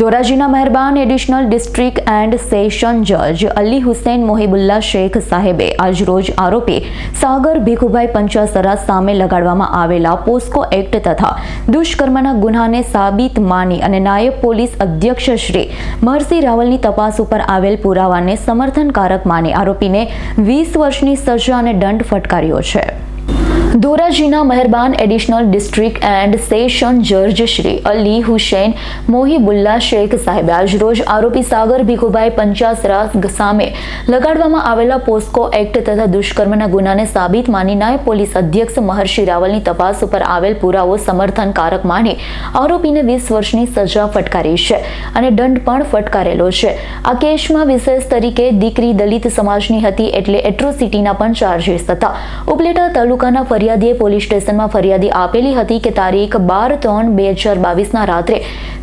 ધોરાજીના મહેરબાન additional district and session જજ અલી હુસૈન મોહિબુલ્લા શેખ સાહેબે આજરોજ આરોપી સાગર ભીખુભાઈ પંચાસરા સામે લગાડવામાં આવેલા પોસ્કો એક્ટ તથા દુષ્કર્મના ગુનાને સાબિત માની અને નાયબ પોલીસ અધ્યક્ષ શ્રી મહર્ષિ રાવલની તપાસ ઉપર આવેલ પુરાવાને સમર્થનકારક માની આરોપીને 20 વર્ષની સજા અને દંડ ફટકાર્યો છે। ધોરાજીના મહેરબાન એડિશનલ ડિસ્ટ્રિક્ટ એન્ડ સેશન જજ શ્રી અલી હુસૈન મોહિબુલ્લા શેખ સાહેબે આજરોજ આરોપી સાગર ભીખુભાઈ પંચાસરા સામે લગાડવામાં આવેલા પોસ્કો એક્ટ તથા દુષ્કર્મના ગુનાને સાબિત માની નાયબ પોલીસ અધ્યક્ષ મહર્ષિ રાવલની તપાસ ઉપર આવેલ પુરાવો સમર્થનકારક માની આરોપીને 20 વર્ષની સજા ફટકારી છે અને દંડ પણ ફટકારેલો છે। આ કેસમાં વિશેષ તરીકે દીકરી દલિત સમાજની હતી એટલે એટ્રોસિટીના પણ ચાર્જીસ હતા। ઉપલેટા તાલુકાના ફરિયાદીએ પોલીસ સ્ટેશનમાં ફરિયાદી આપેલી હતી કે તારીખ 12/3/2022ના રાત્રે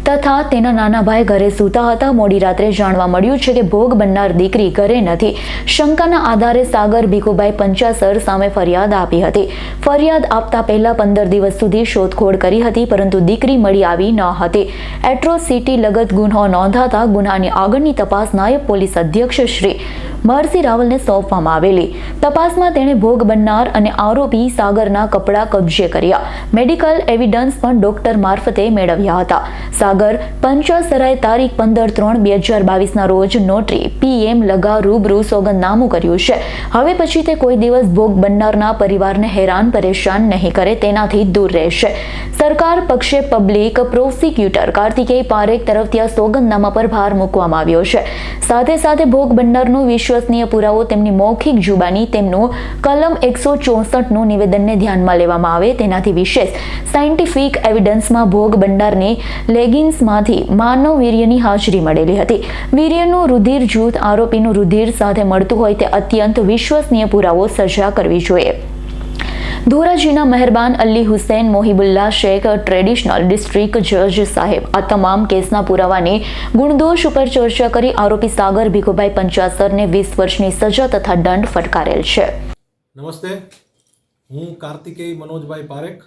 તથા તેના નાના ભાઈ ઘરે સૂતા હતા। મોડી રાત્રે જાણવા મળ્યું છે કે ભોગ બનનાર દીકરી ઘરે નથી। શંકાના આધારે સાગર ભીખુભાઈ પંચાસર સામે ફરિયાદ આપી હતી। ફરિયાદ આપતા પહેલા 15 દિવસ સુધી શોધખોળ કરી હતી પરંતુ દીકરી મળી આવી ન હતી। એટ્રોસિટી લગત ગુનો નોંધાતા ગુનાની આગળની તપાસ નાયબ પોલીસ અધ્યક્ષ શ્રી મહર્ષિ રાવલને સોંપવામાં આવેલી। તપાસમાં તેણે ભોગ બનનાર અને આરોપી સાગરના કપડાં કબજે કર્યા। મેડિકલ એવિડન્સ પણ ડોક્ટર મારફતે મેળવ્યા હતા। સાગર પંચાસરાએ તારીખ 15/3/2022ના રોજ નોટરી PM લગા રૂબરૂ સોગંદનામું કર્યું છે। હવે પછી તે કોઈ દિવસ ભોગ બનનારના પરિવારને હેરાન પરેશાન નહીં કરે તેનાથી દૂર રહેશે। સરકાર પક્ષે પબ્લિક પ્રોસિક્યુટર કાર્તિકેય પારેખ તરફથી આ સોગંદનામા પર ભાર મૂકવામાં આવ્યો છે। સાથે સાથે ભોગ બનનારનો વિશ્વસનીય પુરાવો તેમની મૌખિક જુબાની તેમનું કલમ 164નું નિવેદનને ધ્યાનમાં લેવામાં આવે તેનાથી વિશેષ સાયન્ટિફિક એવિડન્સમાં ભોગ બનનારની લેગિન્સમાંથી માનવ વીર્યની હાજરી મળેલી હતી। વીર્યનું રુધિર જૂથ આરોપીનું રુધિર સાથે મળતું હોય તે અત્યંત વિશ્વસનીય પુરાવો સજા કરવી જોઈએ। ધોરાજીના મહેરબાન અલી હુસૈન મોહિબુલ્લા શેખ ટ્રેડિશનલ ડિસ્ટ્રિક્ટ જજ સાહેબ આ તમામ કેસના પુરાવાની ગુણદોષ ઉપર ચર્ચા કરી આરોપી સાગર ભીખુભાઈ પંચાસરને 20 વર્ષની સજા તથા દંડ ફટકારેલ છે। નમસ્તે, હું Kartikeya Manojbhai Parekh,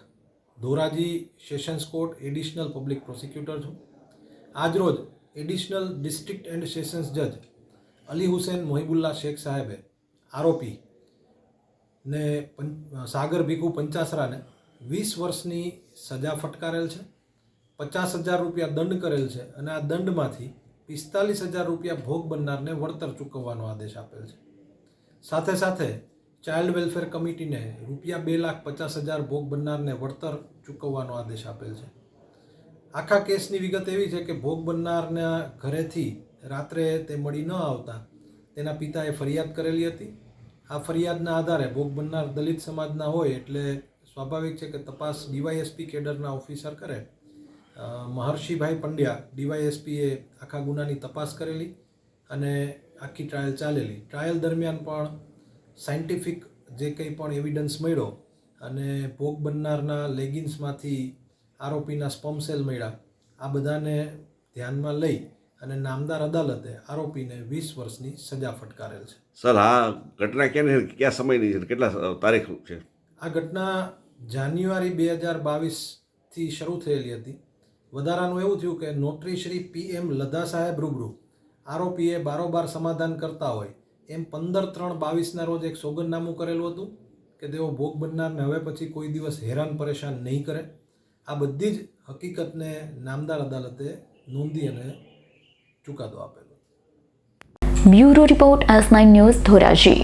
Dhoraji sessions court additional public prosecutor છું। આજરોજ એડિશનલ ડિસ્ટ્રિક્ટ એન્ડ સેશન્સ જજ અલી હુસૈન મોહિબુલ્લા શેખ સાહેબે આરોપી ને સાગર ભીખુ પંચાસરાને 20 વર્ષની સજા ફટકારેલ છે। 50,000 રૂપિયા દંડ કરેલ છે અને આ દંડમાંથી 45,000 રૂપિયા ભોગ બનનારને વળતર ચૂકવવાનો આદેશ આપેલ છે। સાથે સાથે ચાઇલ્ડ વેલફેર કમિટીને રૂપિયા 2,50,000 ભોગ બનનારને વળતર ચૂકવવાનો આદેશ આપેલ છે। આખા કેસની વિગત એવી છે કે ભોગ બનનારના ઘરેથી રાત્રે તે મળી ન આવતા તેના પિતાએ ફરિયાદ કરેલી હતી। આ ફરિયાદના આધારે ભોગ બનનાર દલિત સમાજના હોય એટલે સ્વાભાવિક છે કે તપાસ ડીવાયએસપી કેડરના ઓફિસર કરે। મહર્ષિભાઈ પંડ્યા ડીવાયએસપીએ આખા ગુનાની તપાસ કરેલી અને આખી ટ્રાયલ ચાલેલી। ટ્રાયલ દરમિયાન પણ સાયન્ટિફિક જે કંઈ પણ એવિડન્સ મળ્યો અને ભોગ બનનારના લેગિન્સમાંથી આરોપીના સ્પર્મ સેલ મળ્યા, આ બધાને ધ્યાનમાં લઈ અને નામદાર અદાલતે આરોપીને 20 વર્ષની સજા ફટકારેલ છે। સર, આ ઘટના ક્યાં સમયની છે, કેટલા તારીખ છે? આ ઘટના જાન્યુઆરી 2022થી શરૂ થયેલી હતી। વધારાનું એવું થયું કે નોટરી શ્રી PM લધા સાહેબ રૂબરૂ આરોપીએ બારોબાર સમાધાન કરતા હોય એમ 15/3/22ના રોજ એક સોગંદનામું કરેલું હતું કે તેઓ ભોગ બનનારને હવે પછી કોઈ દિવસ હેરાન પરેશાન નહીં કરે। આ બધી જ હકીકતને નામદાર અદાલતે નોંધી અને ચુકાદો આપેલો। Bureau report S9 news Dhoraji.